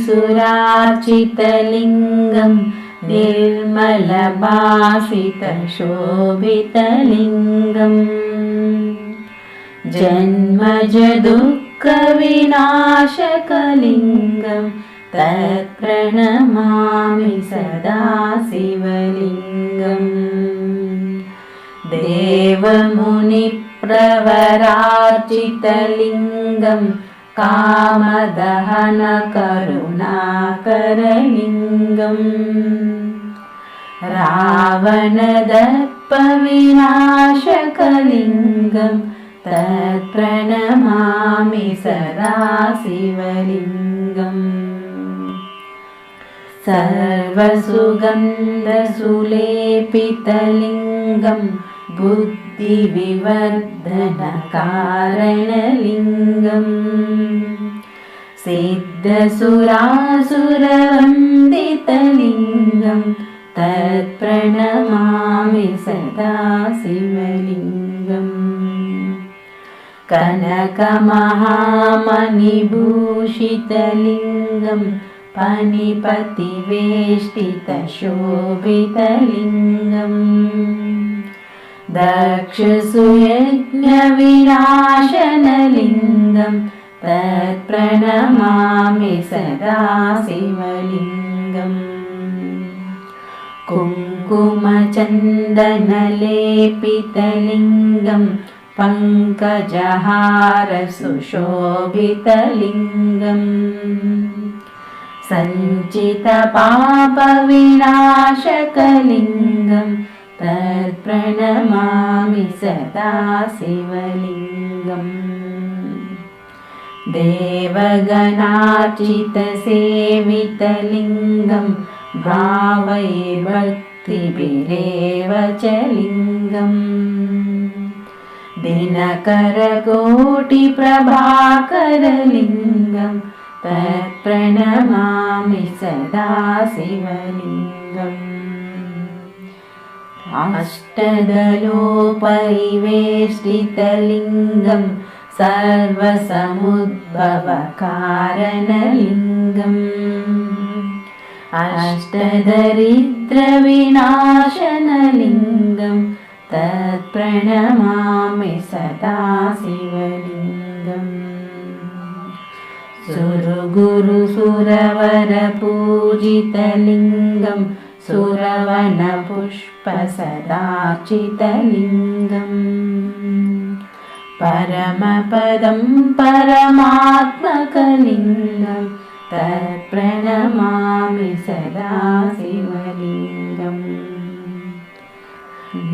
सुरार्चितलिङ्गं निर्मलभाषितशोभितलिङ्गम् जन्मजदुःखविनाशकलिङ्गं तत्प्रणमामि सदा शिवलिङ्गम् देवमुनिप्रवरार्चितलिङ्गं कामदहनकरुणाकरलिङ्गम् रावणदर्पविनाशकलिङ्गं तत्प्रणमामि सदा शिवलिङ्गम् सर्वसुगन्धसुलेपितलिङ्गं बुद्धिविवर्धनकारणलिङ्गम् सिद्धसुरासुरवन्दितलिङ्गं तत्प्रणमामि सदा शिवलिङ्गम् कनकमहामणिभूषितलिङ्गं फणिपतिवेष्टितशोभितलिङ्गम् दक्षसुयज्ञविनाशनलिङ्गं तत्प्रणमामि सदा शिवलिङ्गम् कुङ्कुमचन्दनलेपितलिङ्गं पङ्कजहारसुशोभितलिङ्गम् सञ्चितपापविनाशकलिङ्गं तत्प्रणमामि सदा शिवलिङ्गम् देवगणार्चितसेवितलिङ्गं भावये भक्तिभिरेव च लिङ्गम् दिनकरकोटिप्रभाकरलिङ्गं तत्प्रणमामि सदा शिवलिङ्गम् अष्टदलोपरिवेष्टितलिङ्गं सर्वसमुद्भवकारणलिङ्गम् अष्टदरिद्रविनाशनलिङ्गं तत्प्रणमामि सदा शिवलिङ्गम् सुरगुरुसुरवरपूजितलिङ्गं सुरवनपुष्पसदार्चितलिङ्गम् परमपदं परमात्मकलिङ्गं तत्प्रणमामि सदा शिवलिङ्गम्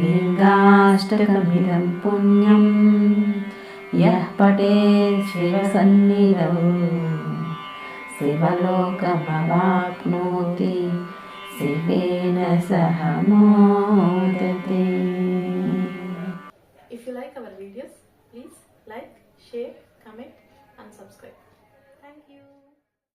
लिङ्गाष्टकमिदं पुण्यं यः पठेत् शिवसन्निधौ शिवलोकमवाप्नोति शिवेन सह मोक्षम्।